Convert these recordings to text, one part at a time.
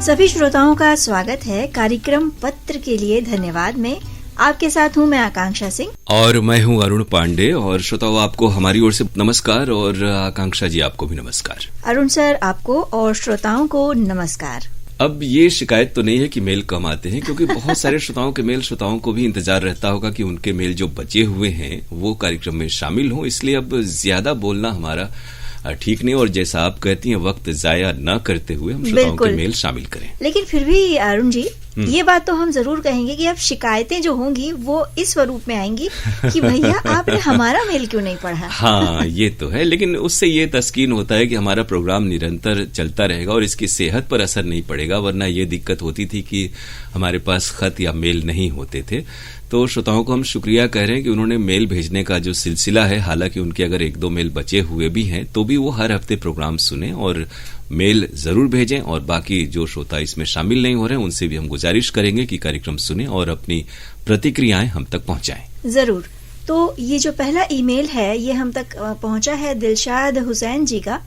सभी श्रोताओं का स्वागत है कार्यक्रम पत्र के लिए धन्यवाद में। आपके साथ हूँ मैं आकांक्षा सिंह और मैं हूँ अरुण पांडे। और श्रोताओं आपको हमारी ओर से नमस्कार और आकांक्षा जी आपको भी नमस्कार। अरुण सर आपको और श्रोताओं को नमस्कार। अब ये शिकायत तो नहीं है कि मेल कम आते हैं, क्योंकि बहुत सारे श्रोताओं के मेल, श्रोताओं को भी इंतजार रहता होगा कि उनके मेल जो बचे हुए हैं वो कार्यक्रम में शामिल हों, इसलिए अब ज्यादा बोलना हमारा ठीक नहीं। और जैसा आप कहती हैं वक्त जाया न करते हुए हम श्रोताओं के मेल शामिल करें। लेकिन फिर भी अरुण जी ये बात तो हम जरूर कहेंगे कि अब शिकायतें जो होंगी वो इस स्वरूप में आएंगी कि भैया आपने हमारा मेल क्यों नहीं पढ़ा। हाँ ये तो है, लेकिन उससे ये तस्कीन होता है कि हमारा प्रोग्राम निरंतर चलता रहेगा और इसकी सेहत पर असर नहीं पड़ेगा। वरना ये दिक्कत होती थी कि हमारे पास खत या मेल नहीं होते थे। तो श्रोताओं को हम शुक्रिया कह रहे हैं कि उन्होंने मेल भेजने का जो सिलसिला है, हालांकि उनके अगर एक दो मेल बचे हुए भी हैं तो भी वो हर हफ्ते प्रोग्राम सुने और मेल जरूर भेजें। और बाकी जो श्रोता इसमें शामिल नहीं हो रहे हैं उनसे भी हम गुजारिश करेंगे कि कार्यक्रम सुने और अपनी प्रतिक्रियाएं हम तक पहुंचाएं। जरूर। तो ये जो पहला ईमेल है ये हम तक पहुंचा है दिलशाद हुसैन जी का,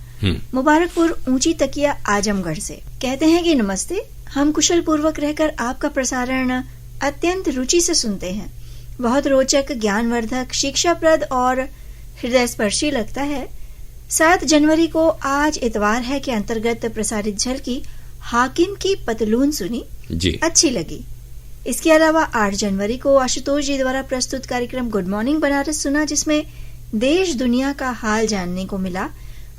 मुबारकपुर ऊंची तकिया आजमगढ़ से। कहते हैं कि नमस्ते, हम कुशल पूर्वक रहकर आपका प्रसारण अत्यंत रुचि से सुनते हैं। बहुत रोचक, ज्ञानवर्धक, शिक्षाप्रद और हृदयस्पर्शी लगता है। 7 जनवरी को आज इतवार है के अंतर्गत प्रसारित झलकी हाकिम की पतलून सुनी जी, अच्छी लगी। इसके अलावा 8 जनवरी को आशुतोष जी द्वारा प्रस्तुत कार्यक्रम गुड मॉर्निंग बनारस सुना, जिसमें देश दुनिया का हाल जानने को मिला।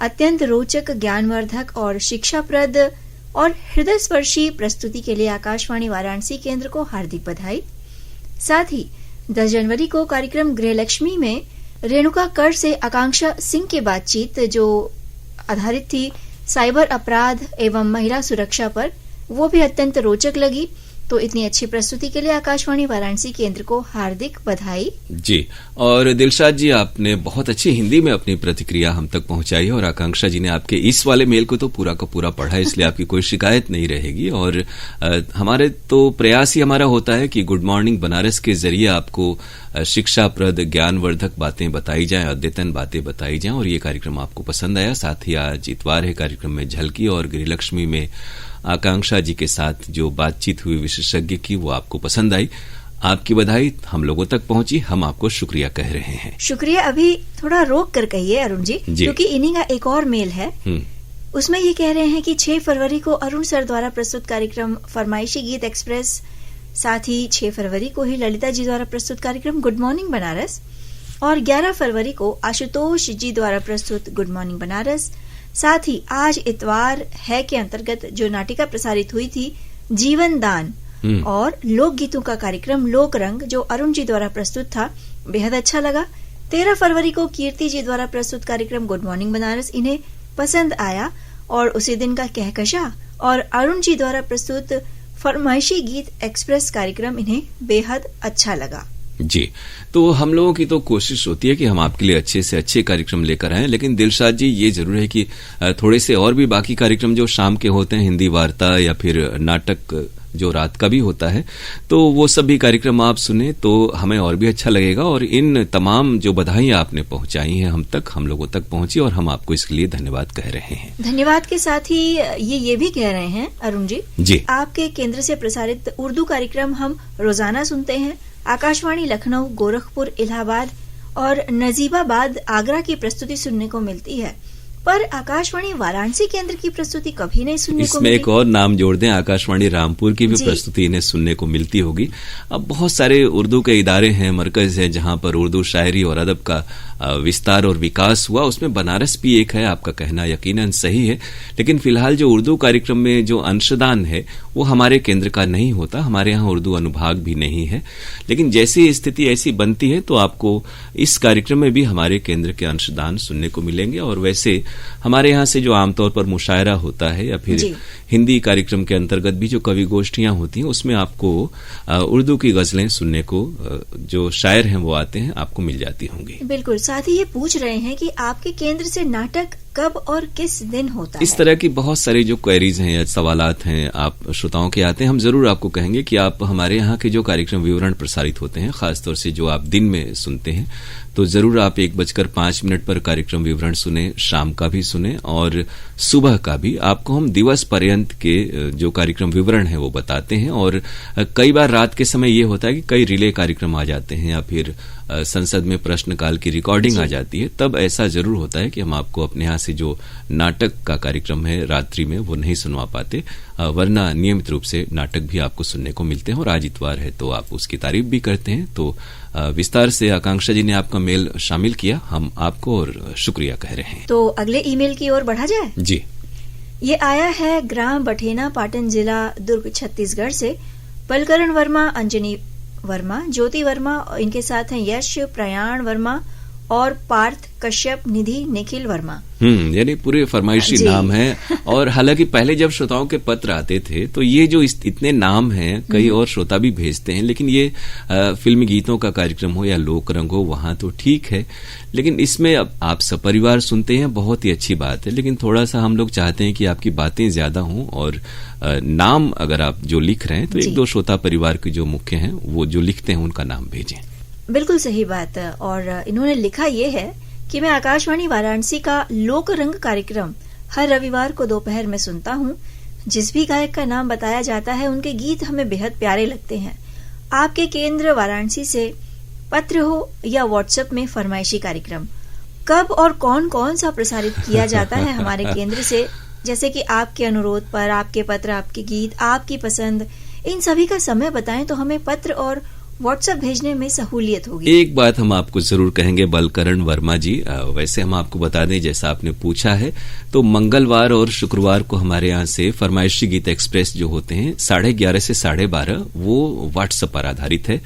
अत्यंत रोचक, ज्ञानवर्धक और शिक्षाप्रद और हृदयस्पर्शी प्रस्तुति के लिए आकाशवाणी वाराणसी केंद्र को हार्दिक बधाई। साथ ही 10 जनवरी को कार्यक्रम गृहलक्ष्मी में रेणुका कर से आकांक्षा सिंह की बातचीत जो आधारित थी साइबर अपराध एवं महिला सुरक्षा पर, वो भी अत्यंत रोचक लगी। तो इतनी अच्छी प्रस्तुति के लिए आकाशवाणी वाराणसी केंद्र को हार्दिक बधाई जी। और दिलशाद जी आपने बहुत अच्छी हिंदी में अपनी प्रतिक्रिया हम तक पहुंचाई है और आकांक्षा जी ने आपके इस वाले मेल को तो पूरा का पूरा पढ़ा है, इसलिए आपकी कोई शिकायत नहीं रहेगी। और हमारे तो प्रयास ही हमारा होता है कि गुड मॉर्निंग बनारस के जरिए आपको शिक्षाप्रद, ज्ञानवर्धक बातें बताई जाएं, अद्यतन बातें बताई जाएं। और ये कार्यक्रम आपको पसंद आया। साथ ही आज इतवार है, कार्यक्रम में झलकी और गृहलक्ष्मी में आकांक्षा जी के साथ जो बातचीत हुई विशेषज्ञ की वो आपको पसंद आई। आपकी बधाई हम लोगों तक पहुंची, हम आपको शुक्रिया कह रहे हैं। शुक्रिया अभी थोड़ा रोक कर कहिए अरुण जी, क्योंकि इन्हीं का एक और मेल है। उसमें ये कह रहे हैं कि 6 फरवरी को अरुण सर द्वारा प्रस्तुत कार्यक्रम फरमाइशी गीत एक्सप्रेस, साथ ही 6 फरवरी को ही ललिता जी द्वारा प्रस्तुत कार्यक्रम गुड मॉर्निंग बनारस और 11 फरवरी को आशुतोष जी द्वारा प्रस्तुत गुड मॉर्निंग बनारस, साथ ही आज इतवार है के अंतर्गत जो नाटिका प्रसारित हुई थी जीवन दान और लोकगीतों का कार्यक्रम लोक रंग जो अरुण जी द्वारा प्रस्तुत था, बेहद अच्छा लगा। 13 फरवरी को कीर्ति जी द्वारा प्रस्तुत कार्यक्रम गुड मॉर्निंग बनारस इन्हें पसंद आया और उसी दिन का कहकशा और अरुण जी द्वारा प्रस्तुत फरमाइशी गीत एक्सप्रेस कार्यक्रम इन्हें बेहद अच्छा लगा जी। तो हम लोगों की तो कोशिश होती है कि हम आपके लिए अच्छे से अच्छे कार्यक्रम लेकर आएं, लेकिन दिलशाद जी ये जरूर है कि थोड़े से और भी बाकी कार्यक्रम जो शाम के होते हैं, हिंदी वार्ता या फिर नाटक जो रात का भी होता है, तो वो सभी कार्यक्रम आप सुने तो हमें और भी अच्छा लगेगा। और इन तमाम जो बधाइयां आपने पहुंचाई हैं हम लोगों तक पहुंची और हम आपको इसके लिए धन्यवाद कह रहे हैं। धन्यवाद के साथ ही ये भी कह रहे हैं अरुण जी, आपके केंद्र से प्रसारित उर्दू कार्यक्रम हम रोजाना सुनते हैं। आकाशवाणी लखनऊ, गोरखपुर, इलाहाबाद और नजीबाबाद, आगरा की प्रस्तुति सुनने को मिलती है, पर आकाशवाणी वाराणसी केंद्र की प्रस्तुति कभी नहीं सुनने को मिलती। इसमें एक और नाम जोड़ दें, आकाशवाणी रामपुर की भी प्रस्तुति इन्हें सुनने को मिलती होगी। अब बहुत सारे उर्दू के इदारे हैं, मरकज है जहां पर उर्दू शायरी और अदब का विस्तार और विकास हुआ, उसमें बनारस भी एक है। आपका कहना यकीनन सही है, लेकिन फिलहाल जो उर्दू कार्यक्रम में जो अंशदान है वो हमारे केंद्र का नहीं होता। हमारे यहाँ उर्दू अनुभाग भी नहीं है, लेकिन जैसी स्थिति ऐसी बनती है तो आपको इस कार्यक्रम में भी हमारे केंद्र के अंशदान सुनने को मिलेंगे। और वैसे हमारे यहाँ से जो आमतौर पर मुशायरा होता है या फिर हिंदी कार्यक्रम के अंतर्गत भी जो कवि गोष्ठियां होती हैं, उसमें आपको उर्दू की गजलें सुनने को जो शायर हैं वो आते हैं, आपको मिल जाती होंगी। बिल्कुल। साथ ही ये पूछ रहे हैं कि आपके केंद्र से नाटक कब और किस दिन होता है? इस तरह की बहुत सारी जो क्वेरीज हैं या सवालात हैं आप श्रोताओं के आते हैं, हम जरूर आपको कहेंगे कि आप हमारे यहाँ के जो कार्यक्रम विवरण प्रसारित होते हैं, खासतौर से जो आप दिन में सुनते हैं, तो जरूर आप 1:05 पर कार्यक्रम विवरण सुने, शाम का भी सुने और सुबह का भी। आपको हम दिवस पर्यंत के जो कार्यक्रम विवरण है वो बताते हैं। और कई बार रात के समय ये होता है कि कई रिले कार्यक्रम आ जाते हैं या फिर संसद में प्रश्नकाल की रिकॉर्डिंग आ जाती है, तब ऐसा जरूर होता है कि हम आपको अपने यहाँ से जो नाटक का कार्यक्रम है रात्रि में वो नहीं सुनवा पाते, वरना नियमित रूप से नाटक भी आपको सुनने को मिलते हैं। और आज इतवार है तो आप उसकी तारीफ भी करते हैं। तो विस्तार से आकांक्षा जी ने आपका मेल शामिल किया, हम आपको और शुक्रिया कह रहे हैं। तो अगले ईमेल की ओर बढ़ा जाए जी। ये आया है ग्राम बठेना, पाटन जिला, दुर्ग, छत्तीसगढ़ से। पलकरण वर्मा, अंजनी वर्मा, ज्योति वर्मा, इनके साथ हैं यश, प्रयाण वर्मा और पार्थ कश्यप, निधि, निखिल वर्मा। यानी पूरे फरमाइशी नाम है। और हालांकि पहले जब श्रोताओं के पत्र आते थे तो ये जो इतने नाम हैं, कई और श्रोता भी भेजते हैं, लेकिन ये फिल्मी गीतों का कार्यक्रम हो या लोक रंग हो, वहां तो ठीक है, लेकिन इसमें अब आप सपरिवार सुनते हैं, बहुत ही अच्छी बात है, लेकिन थोड़ा सा हम लोग चाहते हैं कि आपकी बातें ज्यादा हों और नाम अगर आप जो लिख रहे हैं तो 1-2 श्रोता परिवार के जो मुख्य हैं वो जो लिखते हैं उनका नाम भेजें। बिल्कुल सही बात। और इन्होंने लिखा ये है कि मैं आकाशवाणी वाराणसी का लोक रंग कार्यक्रम हर रविवार को दोपहर में सुनता हूँ। जिस भी गायक का नाम बताया जाता है उनके गीत हमें बेहद प्यारे लगते हैं। आपके केंद्र वाराणसी से पत्र हो या व्हाट्सएप में फरमाइशी कार्यक्रम, कब और कौन कौन सा प्रसारित किया जाता है हमारे केंद्र से, जैसे कि आपके अनुरोध पर आपके पत्र, आपके गीत, आपकी पसंद, इन सभी का समय बताएं तो हमें पत्र और व्हाट्सएप भेजने में सहूलियत होगी। एक बात हम आपको जरूर कहेंगे बलकरण वर्मा जी, वैसे हम आपको बता दें जैसा आपने पूछा है, तो मंगलवार और शुक्रवार को हमारे यहाँ से फरमाइशी गीत एक्सप्रेस जो होते हैं 11:30 से 12:30 वो व्हाट्सएप पर आधारित है।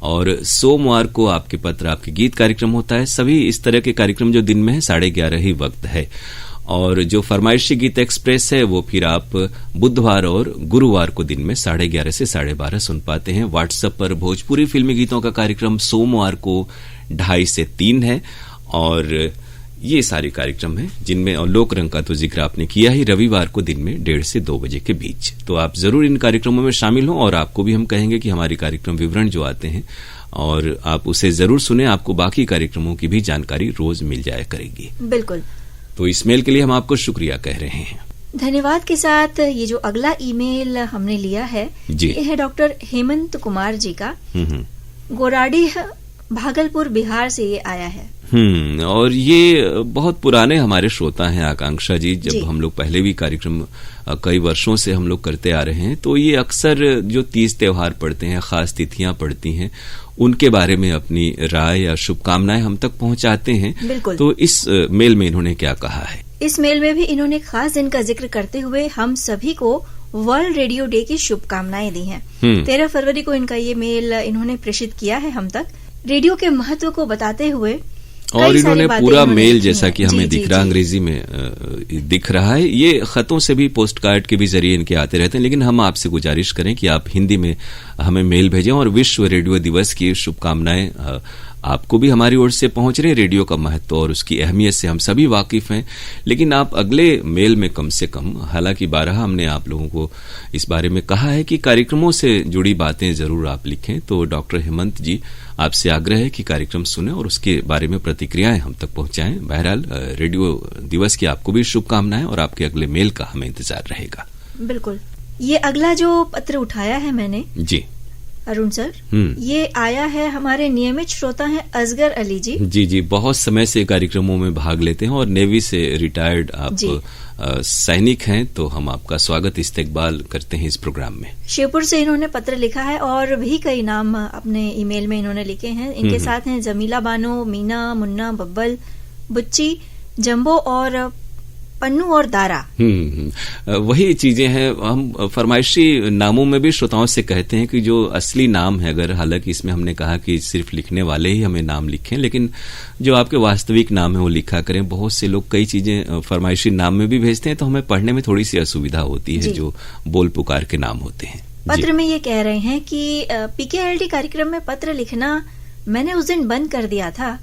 और सोमवार को आपके पत्र आपके गीत कार्यक्रम होता है। सभी इस तरह के कार्यक्रम जो दिन में है 11:30 ही वक्त है। और जो फरमाइशी गीत एक्सप्रेस है वो फिर आप बुधवार और गुरुवार को दिन में 11:30 से 12:30 सुन पाते हैं। व्हाट्सएप पर भोजपुरी फिल्मी गीतों का कार्यक्रम सोमवार को 2:30 से 3 है। और ये सारे कार्यक्रम हैं जिनमें, और लोक रंग का तो जिक्र आपने किया ही, रविवार को दिन में 1:30 से 2 बजे के बीच। तो आप जरूर इन कार्यक्रमों में शामिल हों और आपको भी हम कहेंगे कि हमारे कार्यक्रम विवरण जो आते हैं और आप उसे जरूर सुने, आपको बाकी कार्यक्रमों की भी जानकारी रोज मिल जाया करेगी। बिल्कुल। तो इस मेल के लिए हम आपको शुक्रिया कह रहे हैं। धन्यवाद के साथ ये जो अगला ईमेल हमने लिया है ये है डॉक्टर हेमंत कुमार जी का। गोराडी, भागलपुर, बिहार से ये आया है। और ये बहुत पुराने हमारे श्रोता हैं आकांक्षा जी। जब हम लोग पहले भी कार्यक्रम कई वर्षों से हम लोग करते आ रहे हैं, तो ये अक्सर जो तीज त्योहार पड़ते हैं, खास तिथियां पड़ती हैं, उनके बारे में अपनी राय या शुभकामनाएं हम तक पहुंचाते हैं। तो इस मेल में इन्होंने क्या कहा है? इस मेल में भी इन्होंने खास दिन का जिक्र करते हुए हम सभी को वर्ल्ड रेडियो डे की शुभकामनाएं दी हैं। 13 फरवरी को इनका ये मेल इन्होंने प्रेषित किया है हम तक, रेडियो के महत्व को बताते हुए। और इन्होंने पूरा मेल, जैसा कि हमें दिख रहा, अंग्रेजी में दिख रहा है, ये खतों से भी, पोस्ट कार्ड के भी जरिए इनके आते रहते हैं, लेकिन हम आपसे गुजारिश करें कि आप हिंदी में हमें मेल भेजें। और विश्व रेडियो दिवस की शुभकामनाएं आपको भी हमारी ओर से पहुंच रही। रेडियो का महत्व और उसकी अहमियत से हम सभी वाकिफ हैं, लेकिन आप अगले मेल में कम से कम, हालांकि 12 हमने आप लोगों को इस बारे में कहा है कि कार्यक्रमों से जुड़ी बातें जरूर आप लिखें। तो डॉक्टर हेमंत जी, आपसे आग्रह है कि कार्यक्रम सुने और उसके बारे में प्रतिक्रियाएं हम तक पहुंचाएं। बहरहाल रेडियो दिवस की आपको भी शुभकामनाएं और आपके अगले मेल का हमें इंतजार रहेगा। बिल्कुल। ये अगला जो पत्र उठाया है मैंने, जी अरुण सर, ये आया है, हमारे नियमित श्रोता हैं असगर अली जी। जी, बहुत समय से कार्यक्रमों में भाग लेते हैं और नेवी से रिटायर्ड आप सैनिक हैं, तो हम आपका स्वागत इस्तकबाल करते हैं इस प्रोग्राम में। शिवपुर से इन्होंने पत्र लिखा है और भी कई नाम अपने ईमेल में इन्होंने लिखे हैं। इनके साथ हैं जमीला बानो, मीना, मुन्ना, बब्बल, बुच्ची, जम्बो और पन्नू और दारा। वही चीजें हैं। हम फरमाइशी नामों में भी श्रोताओं से कहते हैं कि जो असली नाम है, अगर, हालांकि इसमें हमने कहा कि सिर्फ लिखने वाले ही हमें नाम लिखें, लेकिन जो आपके वास्तविक नाम है वो लिखा करें। बहुत से लोग कई चीजें फरमाइशी नाम में भी भेजते हैं, तो हमें पढ़ने में थोड़ी सी असुविधा होती है, जो बोल पुकार के नाम होते हैं। पत्र में ये कह रहे हैं कि PKLT कार्यक्रम में पत्र लिखना मैंने उस दिन बंद कर दिया था।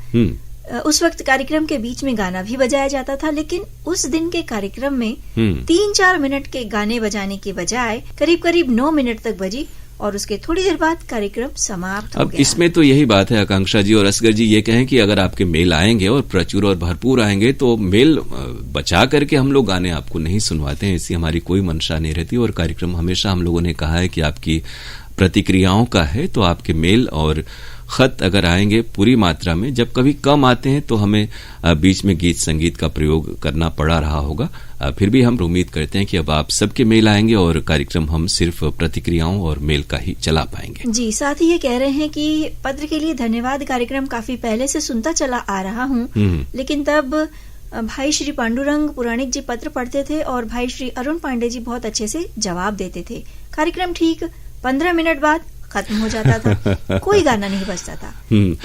उस वक्त कार्यक्रम के बीच में गाना भी बजाया जाता था, लेकिन उस दिन के कार्यक्रम में 3-4 मिनट के गाने बजाने की बजाय करीब करीब 9 मिनट तक बजी और उसके थोड़ी देर बाद कार्यक्रम समाप्त हो गया। अब इसमें तो यही बात है आकांक्षा जी और असगर जी, ये कहें कि अगर आपके मेल आएंगे और प्रचुर और भरपूर आएंगे तो मेल बचा करके हम लोग गाने आपको नहीं सुनवाते हैं, ऐसी हमारी कोई मंशा नहीं रहती। और कार्यक्रम हमेशा हम लोगों ने कहा है कि आपकी प्रतिक्रियाओं का है, तो आपके मेल और खत अगर आएंगे पूरी मात्रा में, जब कभी कम आते हैं तो हमें बीच में गीत संगीत का प्रयोग करना पड़ा रहा होगा, फिर भी हम उम्मीद करते हैं कि अब आप सबके मेल आएंगे और कार्यक्रम हम सिर्फ प्रतिक्रियाओं और मेल का ही चला पाएंगे। जी, साथ ही ये कह रहे हैं कि पत्र के लिए धन्यवाद, कार्यक्रम काफी पहले से सुनता चला आ रहा हूँ, लेकिन तब भाई श्री पांडुरंग पुराणिक जी पत्र पढ़ते थे और भाई श्री अरुण पांडे जी बहुत अच्छे से जवाब देते थे। कार्यक्रम ठीक 15 मिनट बाद खत्म हो जाता था, कोई गाना नहीं बजता था।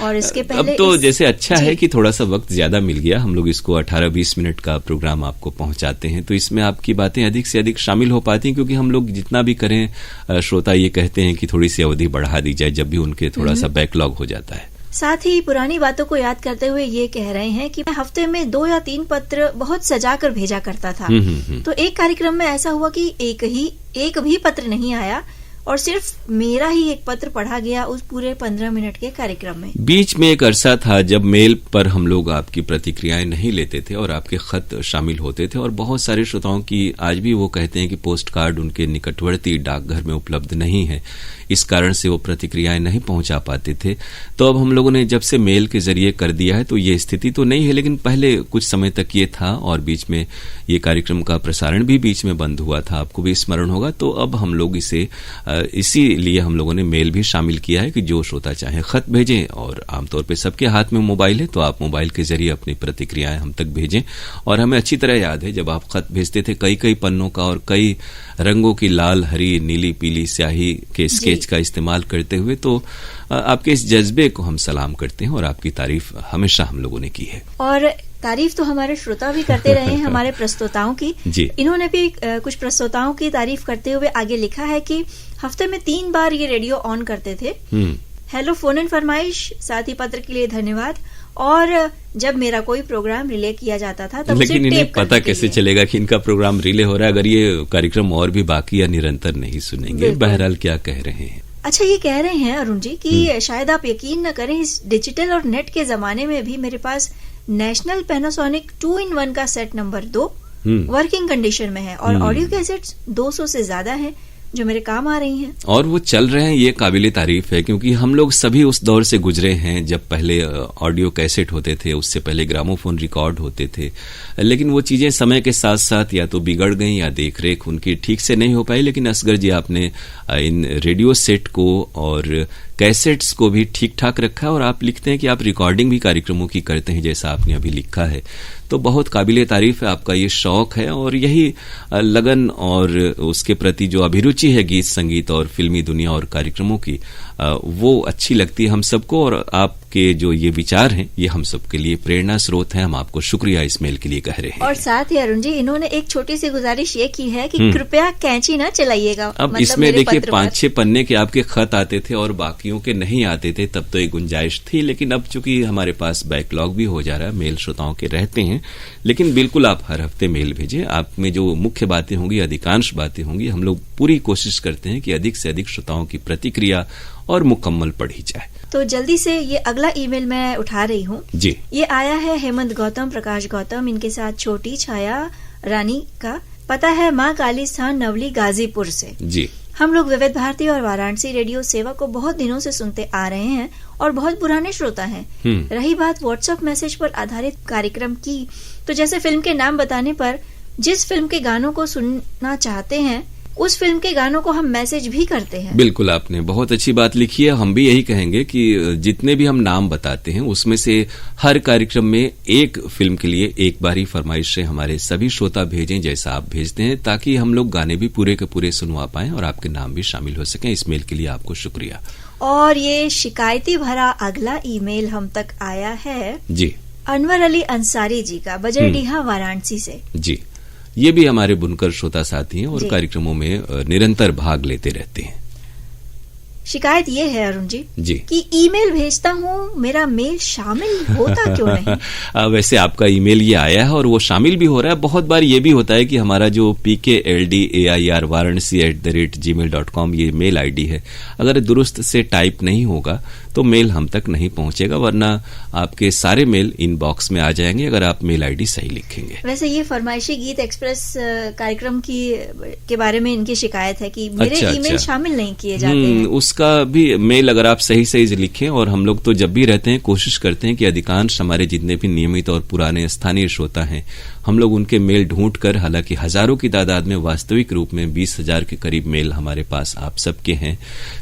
और इसके पहले अब तो जैसे अच्छा है कि थोड़ा सा वक्त ज्यादा मिल गया, हम लोग इसको 18-20 मिनट का प्रोग्राम आपको पहुंचाते हैं, तो इसमें आपकी बातें अधिक से अधिक शामिल हो पाती हैं, क्योंकि हम लोग जितना भी करें श्रोता ये कहते हैं कि थोड़ी सी अवधि बढ़ा दी जाए जब भी उनके थोड़ा सा बैकलॉग हो जाता है। साथ ही पुरानी बातों को याद करते हुए ये कह रहे हैं कि मैं हफ्ते में 2 या 3 पत्र बहुत सजा कर भेजा करता था। तो एक कार्यक्रम में ऐसा हुआ कि एक भी पत्र नहीं आया और सिर्फ मेरा ही एक पत्र पढ़ा गया उस पूरे 15 मिनट के कार्यक्रम में। बीच में एक अरसा था जब मेल पर हम लोग आपकी प्रतिक्रियाएं नहीं लेते थे और आपके खत शामिल होते थे, और बहुत सारे श्रोताओं की आज भी वो कहते हैं कि पोस्ट कार्ड उनके निकटवर्ती डाकघर में उपलब्ध नहीं है, इस कारण से वो प्रतिक्रियाएं नहीं पहुंचा पाते थे। तो अब हम लोगों ने जब से मेल के जरिए कर दिया है तो ये स्थिति तो नहीं है, लेकिन पहले कुछ समय तक ये था और बीच में ये कार्यक्रम का प्रसारण भी बीच में बंद हुआ था, आपको भी स्मरण होगा। तो अब हम लोग इसीलिए हम लोगों ने मेल भी शामिल किया है कि जो श्रोता चाहे खत भेजें, और आमतौर पे सबके हाथ में मोबाइल है तो आप मोबाइल के जरिए अपनी प्रतिक्रियाएं हम तक भेजें। और हमें अच्छी तरह याद है जब आप खत भेजते थे कई पन्नों का और कई रंगों की लाल, हरी, नीली, पीली स्याही के स्केच का इस्तेमाल करते हुए, तो आपके इस जज्बे को हम सलाम करते हैं और आपकी तारीफ हमेशा हम लोगों ने की है। और तारीफ तो हमारे श्रोता भी करते रहे हैं हमारे प्रस्तोताओं की। इन्होंने भी कुछ प्रस्तोताओं की तारीफ करते हुए आगे लिखा है कि हफ्ते में 3 बार ये रेडियो ऑन करते थे। हेलो फोन इन फरमाइश, साथ ही पत्र के लिए धन्यवाद, और जब मेरा कोई प्रोग्राम रिले किया जाता था तब लेकिन इन्हें पता कैसे चलेगा कि इनका प्रोग्राम रिले हो रहा है अगर ये कार्यक्रम और भी बाकी या निरंतर नहीं सुनेंगे। बहरहाल क्या कह रहे हैं। अच्छा, ये कह रहे हैं अरुण जी कि शायद आप यकीन न करें, इस डिजिटल और नेट के जमाने में भी मेरे पास नेशनल पैनासोनिक 2-in-1 का सेट नंबर 2 वर्किंग कंडीशन में है और ऑडियो कैसेट्स 200 से ज्यादा हैं जो मेरे काम आ रही हैं और वो चल रहे हैं। ये काबिले तारीफ है, क्योंकि हम लोग सभी उस दौर से गुजरे हैं जब पहले ऑडियो कैसेट होते थे, उससे पहले ग्रामोफोन रिकॉर्ड होते थे, लेकिन वो चीजें समय के साथ साथ या तो बिगड़ गई या देखरेख उनकी ठीक से नहीं हो पाई। लेकिन असगर जी, आपने इन रेडियो सेट को और कैसेट्स को भी ठीक ठाक रखा, और आप लिखते हैं कि आप रिकॉर्डिंग भी कार्यक्रमों की करते हैं, जैसा आपने अभी लिखा है, तो बहुत काबिले तारीफ है। आपका ये शौक है और यही लगन और उसके प्रति जो अभिरुचि है गीत संगीत और फिल्मी दुनिया और कार्यक्रमों की, वो अच्छी लगती है हम सबको। और आपके जो ये विचार हैं ये हम सबके लिए प्रेरणा स्रोत है। हम आपको शुक्रिया इस मेल के लिए कह रहे हैं। और साथ ही अरुण जी, इन्होंने एक छोटी सी गुजारिश ये की है कि कृपया कैंची ना चलाइएगा। अब इसमें देखिए 5-6 पन्ने के आपके खत आते थे और बाकियों के नहीं आते थे, तब तो एक गुंजाइश थी, लेकिन अब चूंकि हमारे पास बैकलॉग भी हो जा रहा है, मेल श्रोताओं के रहते हैं, लेकिन बिल्कुल आप हर हफ्ते मेल भेजें। आप में जो मुख्य बातें होंगी, अधिकांश बातें होंगी, हम लोग पूरी कोशिश करते हैं कि अधिक से अधिक श्रोताओं की प्रतिक्रिया और मुकम्मल पढ़ी जाए। तो जल्दी से ये अगला ईमेल मैं उठा रही हूँ जी। ये आया है हेमंत गौतम, प्रकाश गौतम, इनके साथ छोटी छाया रानी का। पता है माँ काली स्थान, नवली, गाजीपुर से। जी। हम लोग विविध भारती और वाराणसी रेडियो सेवा को बहुत दिनों से सुनते आ रहे हैं और बहुत पुराने श्रोता हैं। रही बात व्हाट्सएप मैसेज पर आधारित कार्यक्रम की, तो जैसे फिल्म के नाम बताने पर जिस फिल्म के गानों को सुनना चाहते हैं उस फिल्म के गानों को हम मैसेज भी करते हैं। बिल्कुल, आपने बहुत अच्छी बात लिखी है। हम भी यही कहेंगे कि जितने भी हम नाम बताते हैं उसमें से हर कार्यक्रम में एक फिल्म के लिए एक बारी फरमाइश से हमारे सभी श्रोता भेजें जैसा आप भेजते हैं, ताकि हम लोग गाने भी पूरे के पूरे सुनवा पाएं और आपके नाम भी शामिल हो सकें। इस मेल के लिए आपको शुक्रिया। और ये शिकायती भरा अगला ईमेल हम तक आया है जी, अनवर अली अंसारी जी का, बजरडीहा वाराणसी से। जी, ये भी हमारे बुनकर श्रोता साथी हैं और कार्यक्रमों में निरंतर भाग लेते रहते हैं। शिकायत ये है अरुण जी कि ईमेल भेजता हूँ, मेरा मेल शामिल होता क्यों नहीं? वैसे आपका ईमेल ये आया है और वो शामिल भी हो रहा है। बहुत बार ये भी होता है कि हमारा जो PKLDAIR varanasi@gmail.com ये मेल आईडी है, अगर दुरुस्त से टाइप नहीं होगा तो मेल हम तक नहीं पहुंचेगा, वरना आपके सारे मेल इनबॉक्स में आ जाएंगे अगर आप मेल आईडी सही लिखेंगे। वैसे ये फरमाइशी गीत एक्सप्रेस कार्यक्रम के बारे में इनकी शिकायत है कि मेरे ईमेल शामिल नहीं किए जाते हैं। उसका भी मेल अगर आप सही सही लिखें, और हम लोग तो जब भी रहते हैं कोशिश करते हैं कि अधिकांश हमारे जितने भी नियमित और पुराने स्थानीय श्रोता हैं, हम लोग उनके मेल ढूंढ कर, हालांकि हजारों की तादाद में, वास्तविक रूप में 20,000 के करीब मेल हमारे पास आप सबके हैं,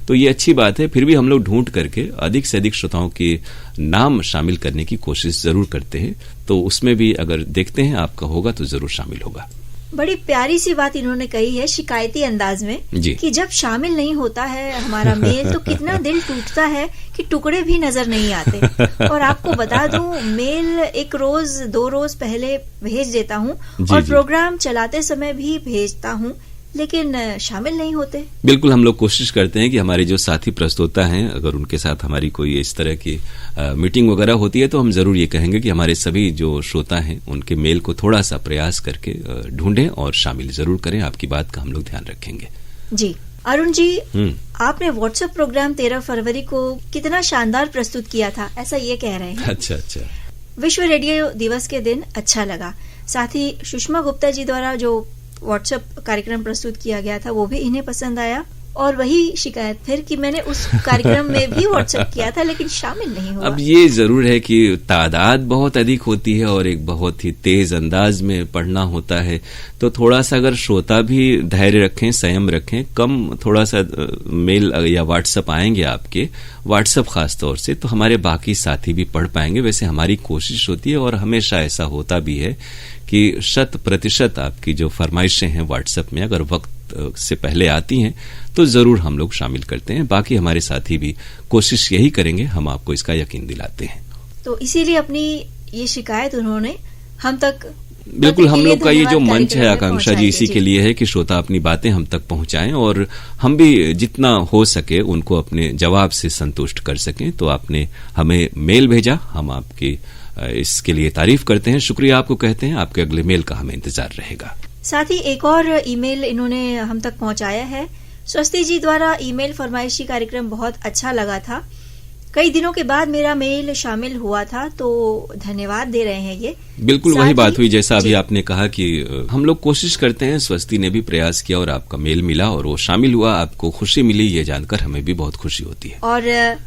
तो ये अच्छी बात है। फिर भी हम लोग ढूंढ करके अधिक से अधिक श्रोताओं के नाम शामिल करने की कोशिश जरूर करते हैं, तो उसमें भी अगर देखते हैं आपका होगा तो जरूर शामिल होगा। बड़ी प्यारी सी बात इन्होंने कही है शिकायती अंदाज में कि जब शामिल नहीं होता है हमारा मेल तो कितना दिल टूटता है कि टुकड़े भी नजर नहीं आते। और आपको बता दूं, मेल एक रोज 2 रोज पहले भेज देता हूं और प्रोग्राम चलाते समय भी भेजता हूं, लेकिन शामिल नहीं होते। बिल्कुल, हम लोग कोशिश करते हैं कि हमारे जो साथी प्रस्तोता हैं, अगर उनके साथ हमारी कोई इस तरह की मीटिंग वगैरह होती है तो हम जरूर ये कहेंगे कि हमारे सभी जो श्रोता हैं उनके मेल को थोड़ा सा प्रयास करके ढूंढें और शामिल जरूर करें। आपकी बात का हम लोग ध्यान रखेंगे। जी अरुण जी, आपने व्हाट्सएप प्रोग्राम 13 फरवरी को कितना शानदार प्रस्तुत किया था, ऐसा ये कह रहे हैं। अच्छा। विश्व रेडियो दिवस के दिन अच्छा लगा। साथ ही सुषमा गुप्ता जी द्वारा जो व्हाट्सएप कार्यक्रम प्रस्तुत किया गया था वो भी इन्हें पसंद आया। और वही शिकायत फिर कि मैंने उस कार्यक्रम में भी व्हाट्सएप किया था लेकिन शामिल नहीं हुआ। अब ये जरूर है कि तादाद बहुत अधिक होती है और एक बहुत ही तेज अंदाज में पढ़ना होता है, तो थोड़ा सा अगर श्रोता भी धैर्य रखें, संयम रखें, कम थोड़ा सा मेल या व्हाट्सएप आएंगे आपके, व्हाट्सएप खास तौर से, तो हमारे बाकी साथी भी पढ़ पाएंगे। वैसे हमारी कोशिश होती है और हमेशा ऐसा होता भी है कि 100% आपकी जो फरमाइशें हैं व्हाट्सएप में अगर वक्त से पहले आती हैं तो जरूर हम लोग शामिल करते हैं। बाकी हमारे साथी भी कोशिश यही करेंगे, हम आपको इसका यकीन दिलाते हैं। तो इसीलिए अपनी ये शिकायत उन्होंने हम तक, बिल्कुल, हम लोग का ये जो मंच है आकांक्षा जी, इसी के लिए है कि श्रोता अपनी बातें हम तक पहुंचाएं और हम भी जितना हो सके उनको अपने जवाब से संतुष्ट कर सकें। तो आपने हमें मेल भेजा, हम आपकी इसके लिए तारीफ करते हैं, शुक्रिया आपको कहते हैं। आपके अगले मेल का हमें इंतजार रहेगा। साथ ही एक और ईमेल इन्होंने हम तक पहुंचाया है। स्वस्ति जी द्वारा ईमेल फरमाइशी कार्यक्रम बहुत अच्छा लगा था, कई दिनों के बाद मेरा मेल शामिल हुआ था, तो धन्यवाद दे रहे हैं ये। बिल्कुल वही बात हुई जैसा अभी आपने कहा कि हम लोग कोशिश करते हैं, स्वस्ति ने भी प्रयास किया और आपका मेल मिला और वो शामिल हुआ, आपको खुशी मिली, ये जानकर हमें भी बहुत खुशी होती है। और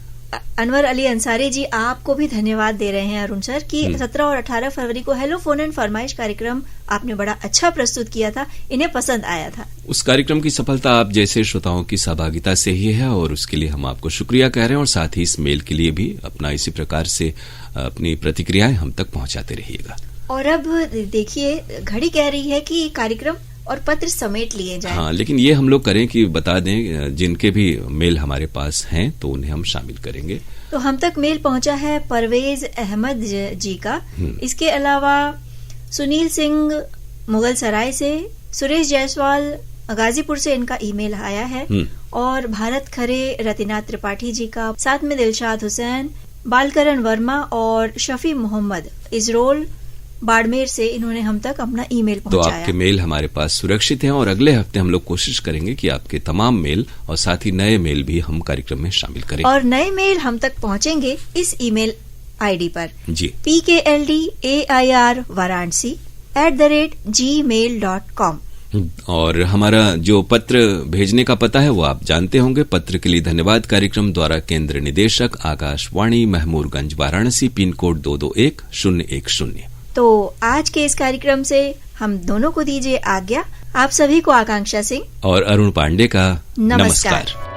अनवर अली अंसारी जी आपको भी धन्यवाद दे रहे हैं अरुण सर कि 17 और 18 फरवरी को हेलो फोन एंड फरमाइश कार्यक्रम आपने बड़ा अच्छा प्रस्तुत किया था, इन्हें पसंद आया था। उस कार्यक्रम की सफलता आप जैसे श्रोताओं की सहभागिता से ही है और उसके लिए हम आपको शुक्रिया कह रहे हैं और साथ ही इस मेल के लिए भी अपना इसी प्रकार से अपनी प्रतिक्रियाएं हम तक पहुंचाते रहिएगा। और अब देखिए घड़ी कह रही है कि कार्यक्रम और पत्र समेट लिए जाएं। हाँ, लेकिन ये हम लोग करें कि बता दें जिनके भी मेल हमारे पास हैं तो उन्हें हम शामिल करेंगे। तो हम तक मेल पहुंचा है परवेज अहमद जी का, इसके अलावा सुनील सिंह मुगल सराय से, सुरेश जायसवाल गाजीपुर से इनका ईमेल आया है, और भारत खरे रतिना त्रिपाठी जी का, साथ में दिलशाद हुसैन, बालकरण वर्मा और शफी मोहम्मद इजरोल बाड़मेर से इन्होंने हम तक अपना ईमेल पहुंचाया। तो आपके मेल हमारे पास सुरक्षित हैं और अगले हफ्ते हम लोग कोशिश करेंगे कि आपके तमाम मेल और साथ ही नए मेल भी हम कार्यक्रम में शामिल करें। और नए मेल हम तक पहुंचेंगे इस ईमेल आईडी पर जी, PKLDAIR varanasi@gmail.com। और हमारा जो पत्र भेजने का पता है वो आप जानते होंगे। पत्र के लिए धन्यवाद कार्यक्रम द्वारा केंद्र निदेशक आकाशवाणी महमूरगंज वाराणसी, पिन कोड 221010। तो आज के इस कार्यक्रम से हम दोनों को दीजिए आज्ञा। आप सभी को आकांक्षा सिंह और अरुण पांडे का नमस्कार।